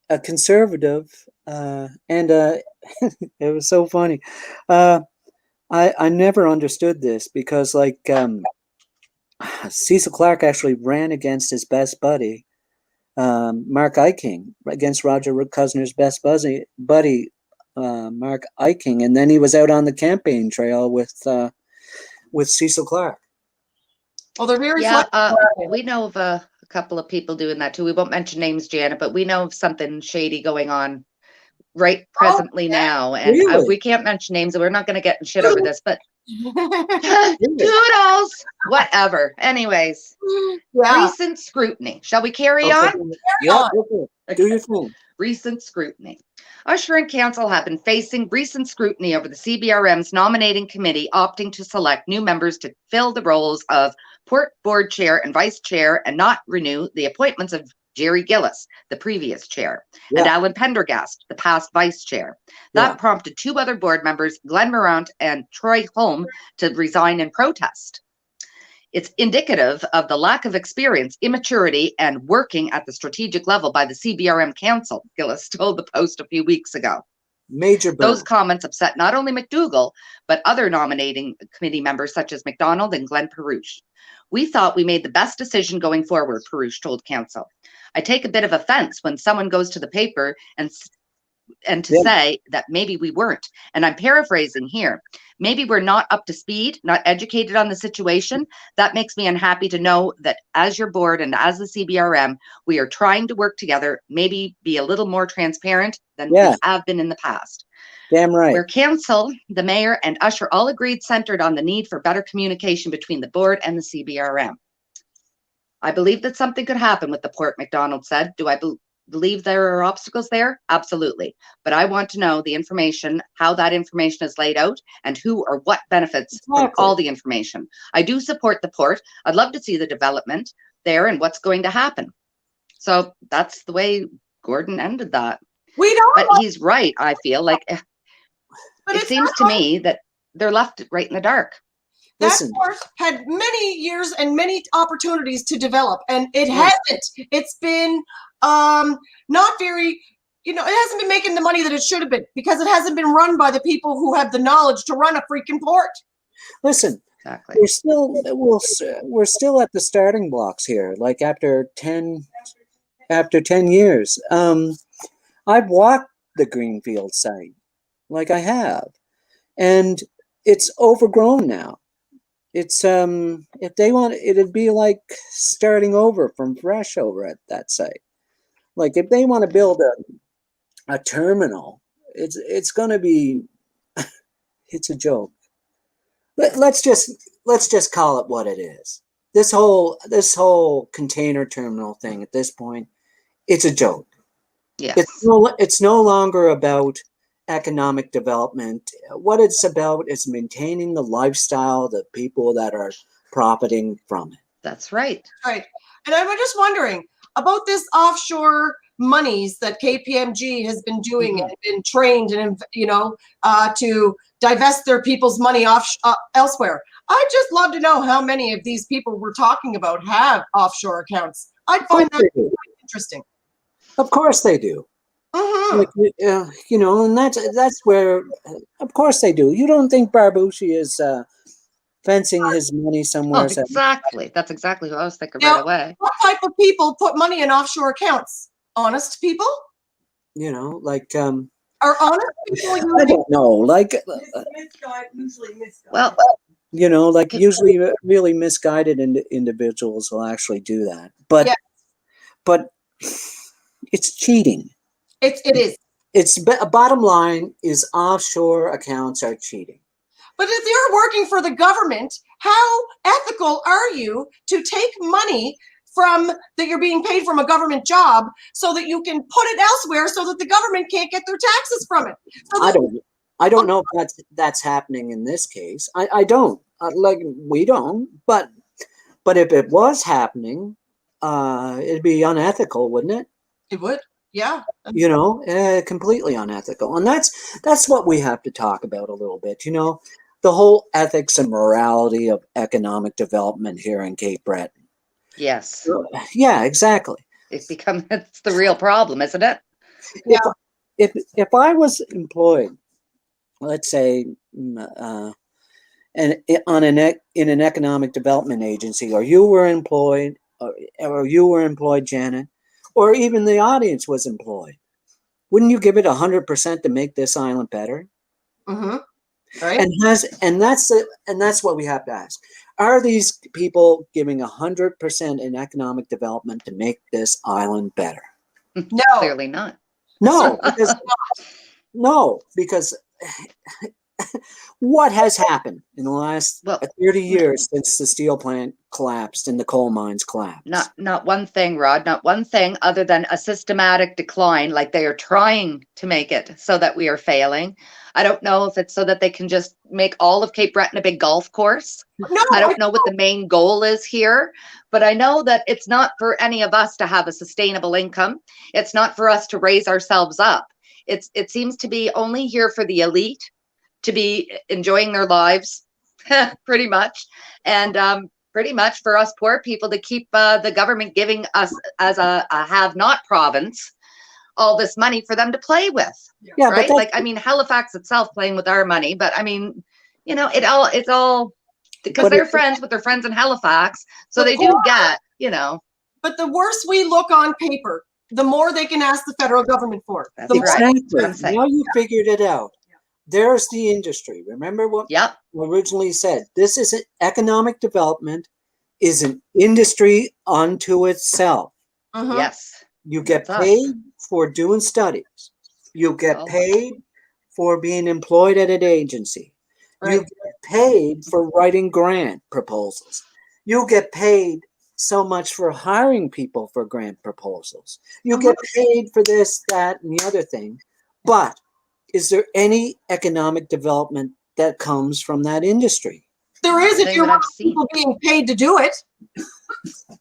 a conservative, and it was so funny. I never understood this because, like, Cecil Clark actually ran against his best buddy, Mark Eiking, against Roger Cuzner's best buddy, Mark Eiking, and then he was out on the campaign trail with Cecil Clark. Well, they're very we know of a couple of people doing that too. We won't mention names, Janet, but we know of something shady going on right presently now, and really? we can't mention names, and we're not going to get in shit over this, but toodles, whatever. Anyways, recent scrutiny. Shall we carry on? Yeah, do your thing. Recent scrutiny. Usher and council have been facing recent scrutiny over the CBRM's nominating committee opting to select new members to fill the roles of port board chair and vice chair and not renew the appointments of Jerry Gillis, the previous chair, and Alan Pendergast, the past vice chair. That prompted 2 other board members, Glenn Morant and Troy Holm, to resign in protest. It's indicative of the lack of experience, immaturity, and working at the strategic level by the CBRM Council, Gillis told the Post a few weeks ago. Major burn. Those comments upset not only McDougall, but other nominating committee members such as McDonald and Glenn Perouche. We thought we made the best decision going forward, Perouche told council. I take a bit of offense when someone goes to the paper and to say that maybe we weren't. And I'm paraphrasing here. Maybe we're not up to speed, not educated on the situation. That makes me unhappy to know that as your board and as the CBRM, we are trying to work together, maybe be a little more transparent than we have been in the past. Damn right. Where council, the mayor, and Usher all agreed centered on the need for better communication between the board and the CBRM. I believe that something could happen with the port, McDonald said. Do I believe there are obstacles there? Absolutely. But I want to know the information, how that information is laid out, and who or what benefits from all the information. I do support the port. I'd love to see the development there and what's going to happen. So that's the way Gordon ended that. We don't. But he's right, I feel like. But it seems to me that they're left right in the dark. That port had many years and many opportunities to develop, and it hasn't. It's been not very, it hasn't been making the money that it should have been because it hasn't been run by the people who have the knowledge to run a freaking port. Listen, we're still at the starting blocks here. Like after 10 years, I've walked the Greenfield site. like I have, and it's overgrown now. It's if they want, it'd be like starting over from fresh over at that site. Like if they want to build a terminal, it's going to be it's a joke. Let's just call it what it is. This whole container terminal thing at this point, it's a joke. Yes. It's no longer about economic development. What it's about is maintaining the lifestyle of the people that are profiting from it. That's right. Right. And I'm just wondering about this offshore monies that KPMG has been doing and been trained and, to divest their people's money elsewhere. I'd just love to know how many of these people we're talking about have offshore accounts. I'd find that quite interesting. Of course they do. Like, and that's where, of course they do. You don't think Barbucci is fencing his money somewhere? Exactly. That's exactly what I was thinking right away. What type of people put money in offshore accounts? Honest people? Like Are honest people? I don't know. Like usually misguided. Well, like usually really misguided individuals will actually do that. But it's cheating. It is. It's bottom line is offshore accounts are cheating. But if you're working for the government, how ethical are you to take money that you're being paid from a government job so that you can put it elsewhere so that the government can't get their taxes from it? I don't know if that's happening in this case. I don't. We don't. But if it was happening, it'd be unethical, wouldn't it? It would. Yeah. Completely unethical. And that's what we have to talk about a little bit. The whole ethics and morality of economic development here in Cape Breton. Yes. Yeah, exactly. It's the real problem, isn't it? Yeah. If I was employed, let's say, in an economic development agency, or you were employed, Janet, or even the audience was employed, wouldn't you give it 100% to make this island better? Mm-hmm. Right. And that's what we have to ask. Are these people giving 100% in economic development to make this island better? No. Clearly not. No, because what has happened in the last 30 years since the steel plant collapsed and the coal mines collapsed? Not one thing, Rod, not one thing other than a systematic decline, like they are trying to make it so that we are failing. I don't know if it's so that they can just make all of Cape Breton a big golf course. No, I don't know what the main goal is here, but I know that it's not for any of us to have a sustainable income. It's not for us to raise ourselves up. It seems to be only here for the elite to be enjoying their lives, pretty much. And pretty much for us poor people to keep the government giving us, as a have-not province, all this money for them to play with. Yeah, right? Like, I mean, Halifax itself playing with our money, but I mean, it's all because they're friends with their friends in Halifax. So they do get, But the worse we look on paper, the more they can ask the federal government for. Exactly. Now you figured it out. There's the industry. Remember what we originally said? This is economic development is an industry unto itself. Yes. You get paid for doing studies. You get paid for being employed at an agency. Right. You get paid for writing grant proposals. You get paid so much for hiring people for grant proposals. You get paid for this, that, and the other thing. But is there any economic development that comes from that industry? There is if you're people being paid to do it.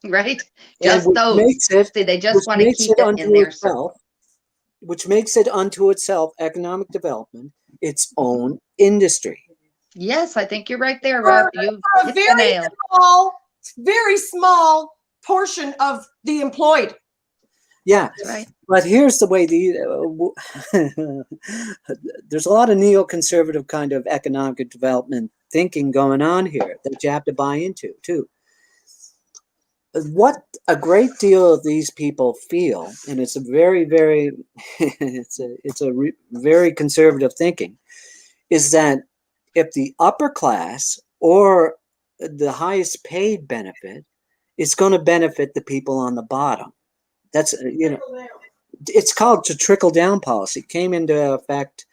Right? Just those. They just want to keep it in their circle. Which makes it unto itself, economic development, its own industry. Yes, I think you're right there, Rob. You hit the nail. Very small portion of the employed. Yeah, right. But here's the way there's a lot of neoconservative kind of economic development thinking going on here that you have to buy into too. what a great deal of these people feel, and it's a very, very, very conservative thinking, is that if the upper class or the highest paid benefit, it's going to benefit the people on the bottom. That's it's called the trickle down policy. It came into effect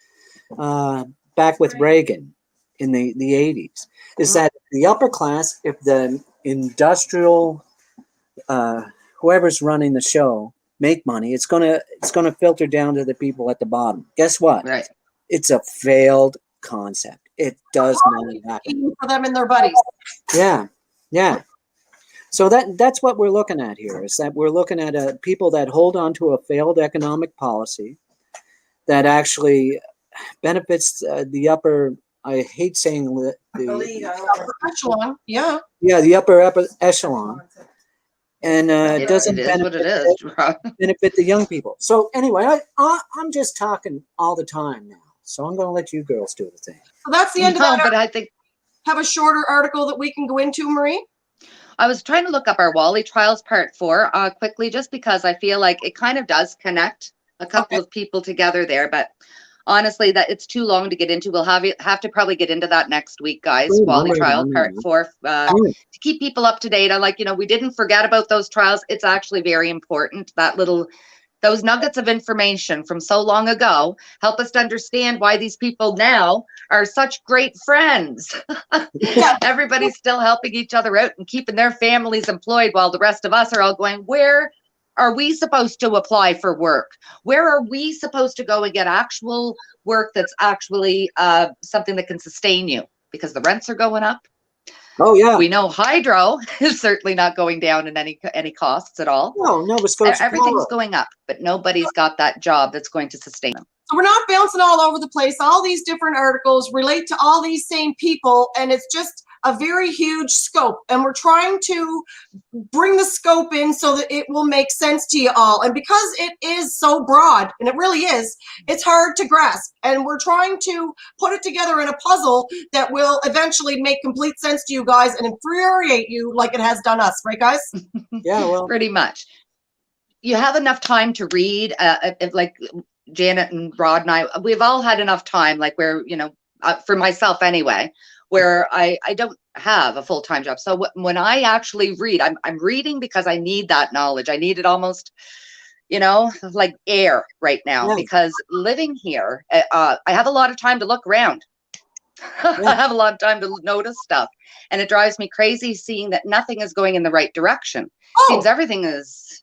back with Reagan in the 80s. Is that the upper class, if the industrial whoever's running the show make money, it's gonna filter down to the people at the bottom. Guess what? Right. It's a failed concept. It does not happen for them and their buddies. Yeah. So that's what we're looking at here. Is that we're looking at people that hold on to a failed economic policy that actually benefits the upper. I hate saying the Upper echelon. Yeah. the upper echelon. And it doesn't it is what it is. benefit the young people. So anyway, I'm just talking all the time now. So I'm going to let you girls do the thing. So that's the end of that. But I think have a shorter article that we can go into, Marie. I was trying to look up our Wally Trials Part 4 quickly, just because I feel like it kind of does connect a couple of people together there. But honestly, that it's too long to get into. We'll have to probably get into that next week, guys. Wally Trial Part 4 to keep people up to date. We didn't forget about those trials. It's actually very important. Those nuggets of information from so long ago help us to understand why these people now are such great friends. Everybody's still helping each other out and keeping their families employed, while the rest of us are all going, where are we supposed to apply for work? Where are we supposed to go and get actual work that's actually something that can sustain you? Because the rents are going up. Oh yeah. We know hydro is certainly not going down in any costs at all. No, Nova Scotia. Everything's going up, but nobody's got that job that's going to sustain them. So we're not bouncing all over the place. All these different articles relate to all these same people, and it's just a very huge scope. And we're trying to bring the scope in so that it will make sense to you all. And because it is so broad, and it really is, it's hard to grasp. And we're trying to put it together in a puzzle that will eventually make complete sense to you guys and infuriate you like it has done us. Right, guys? Yeah, well. Pretty much. You have enough time to read, like Janet and Rod and I, we've all had enough time, like where, for myself anyway, where I don't have a full-time job. So when I actually read, I'm reading because I need that knowledge. I need it almost, like air right now, because living here, I have a lot of time to look around. I have a lot of time to notice stuff, and it drives me crazy seeing that nothing is going in the right direction. Seems everything is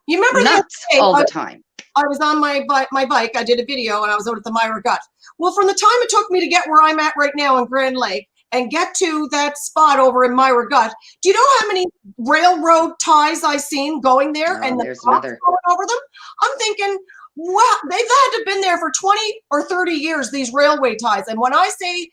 nuts all the time. I was on my bike. I did a video and I was out at the Myra Gut. Well, from the time it took me to get where I'm at right now in Grand Lake and get to that spot over in Myra Gut, do you know how many railroad ties I've seen going there and the trucks going over them? I'm thinking, wow, they've had to have been there for 20 or 30 years, these railway ties. And when I say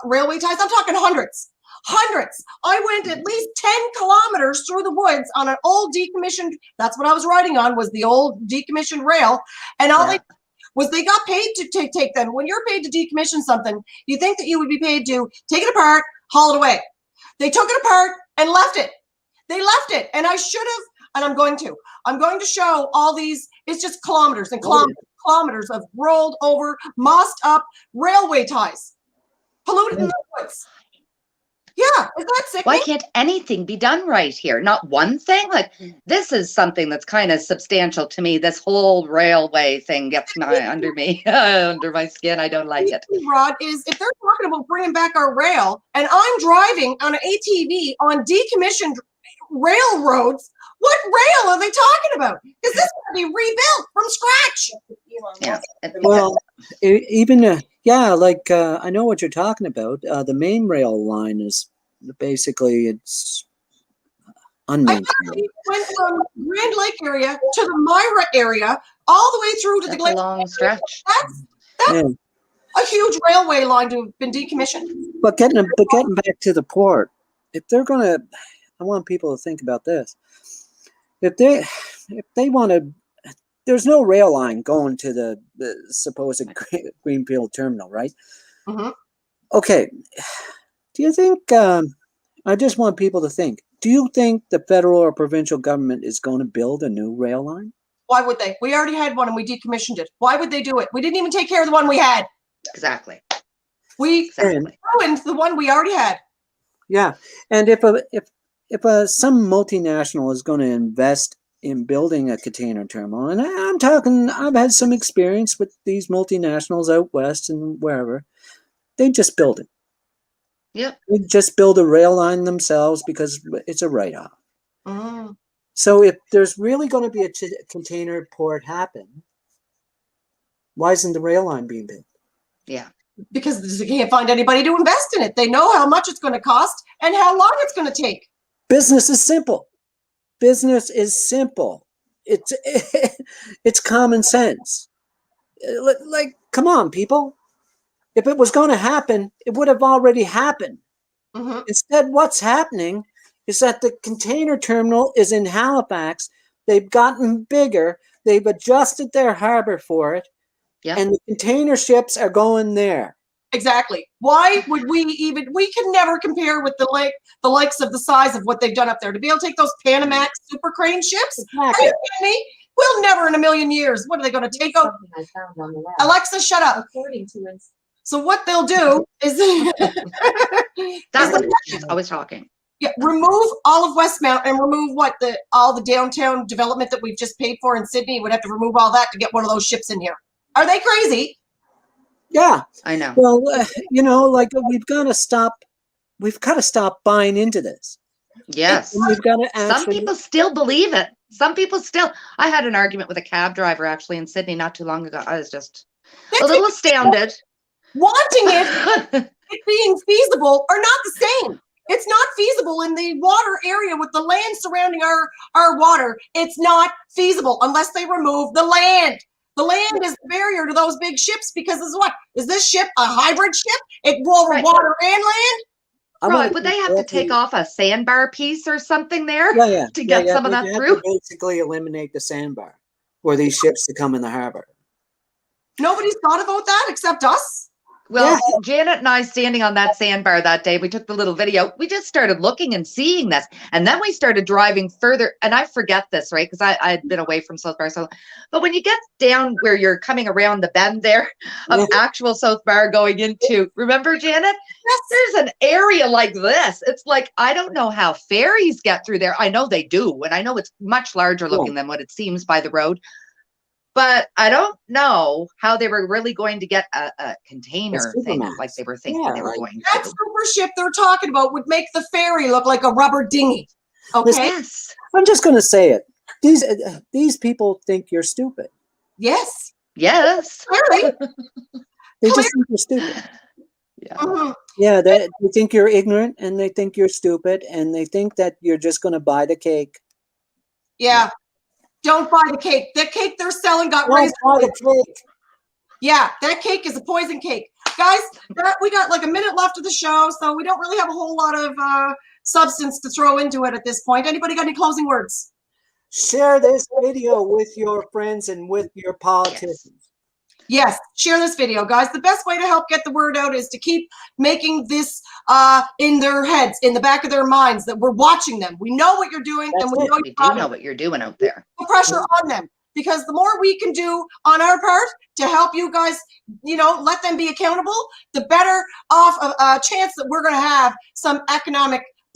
railway ties, I'm talking hundreds. I went at least 10 kilometers through the woods on an old decommissioned, that's what I was riding on, was the old decommissioned rail. And all they got paid to take them. When you're paid to decommission something, you think that you would be paid to take it apart, haul it away. They took it apart and left it. They left it. And I should have, and I'm going to show all these, it's just kilometers and kilometers of rolled over, mossed up railway ties, polluted in the woods. Yeah, is that sick? Why can't anything be done right here? Not one thing? Like, this is something that's kind of substantial to me. This whole railway thing gets under me, under my skin. I don't like it. Rod, is if they're talking about bringing back our rail, and I'm driving on an ATV on decommissioned railroads, what rail are they talking about? Because this is going to be rebuilt from scratch. Yeah. Well, even I know what you're talking about. The main rail line is basically it's unmaintained. I went from Grand Lake area to the Myra area, all the way through to the Glacier. A long stretch. That's a huge railway line to have been decommissioned. But getting back to the port, if they're gonna, I want people to think about this. If they want to, there's no rail line going to the supposed Greenfield terminal, right? Mm-hmm. Okay. Do you think, I just want people to think, do you think the federal or provincial government is going to build a new rail line? Why would they? We already had one and we decommissioned it. Why would they do it? We didn't even take care of the one we had. Exactly. We Exactly. ruined the one we already had. Yeah, and if some multinational is going to invest in building a container terminal, and I'm talking, I've had some experience with these multinationals out west and wherever, they just build it. Yep. They just build a rail line themselves because it's a write-off. Mm. So if there's really going to be a container port happen, why isn't the rail line being built? Yeah. Because they can't find anybody to invest in it. They know how much it's going to cost and how long it's going to take. Business is simple. Business is simple. It's common sense. Like, come on, people. If it was going to happen, it would have already happened. Mm-hmm. Instead, what's happening is that the container terminal is in Halifax. They've gotten bigger. They've adjusted their harbor for it. Yep. And the container ships are going there. Exactly. Why would we even? We can never compare with the likes of the size of what they've done up there. To be able to take those Panamax super crane ships? Exactly. Are you kidding me? We'll never in a million years. What are they going to take out? I found on the web. Alexa, shut up. According to its So what they'll do is That's what she's always talking. yeah, remove all of Westmount and remove all the downtown development that we've just paid for in Sydney. We'd have to remove all that to get one of those ships in here. Are they crazy? Yeah. I know. Well, like we've got to stop. We've got to stop buying into this. Yes. And we've got to Some actually. people still believe it. Some people still. I had an argument with a cab driver actually in Sydney not too long ago. I was just a little astounded. Wanting it being feasible are not the same. It's not feasible in the water area with the land surrounding our water. It's not feasible unless they remove the land. The land is the barrier to those big ships because is this ship a hybrid ship? It will over Right. water and land? Right, would they have to take off a sandbar piece or something there Yeah. to get some of that They'd have through? to basically eliminate the sandbar for these ships to come in the harbor. Nobody's thought about that except us. Well, Janet and I standing on that sandbar that day, we took the little video. We just started looking and seeing this. And then we started driving further. And I forget this, right? Because I'd been away from South Bar. But when you get down where you're coming around the bend there of actual South Bar going into, remember, Janet? Yes. There's an area like this. It's like, I don't know how ferries get through there. I know they do. And I know it's much larger looking than what it seems by the road. But I don't know how they were really going to get a container thing like they were thinking they were going That to. super ship they're talking about would make the ferry look like a rubber dinghy. Okay? Yes. I'm just going to say it. These people think you're stupid. Yes. Yes. Clearly. They just think you're stupid. Yeah. Mm-hmm. Yeah, they think you're ignorant and they think you're stupid and they think that you're just going to buy the cake. Yeah. Don't buy the cake. That cake they're selling got Don't raised. buy the cake. Yeah, that cake is a poison cake. Guys, we got like a minute left of the show, so we don't really have a whole lot of substance to throw into it at this point. Anybody got any closing words? Share this video with your friends and with your politicians. Yes, share this video, guys. The best way to help get the word out is to keep making this in their heads, in the back of their minds, that we're watching them. We know what you're doing, and we know We do know what you're doing out there. the pressure on them. Because the more we can do on our part to help you guys, let them be accountable, the better off a chance that we're going to have some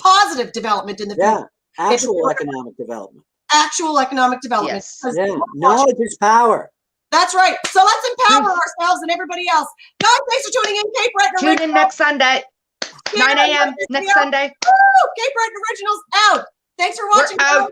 positive development in the future. Yeah, actual economic development. Actual economic development. Yes. Yeah, knowledge is power. That's right. So let's empower ourselves and everybody else. Guys, thanks for tuning in. Cape Breton Tune in next Sunday, 9 a.m. next Sunday. Woo! Cape Breton Originals out. Thanks for watching. We're out.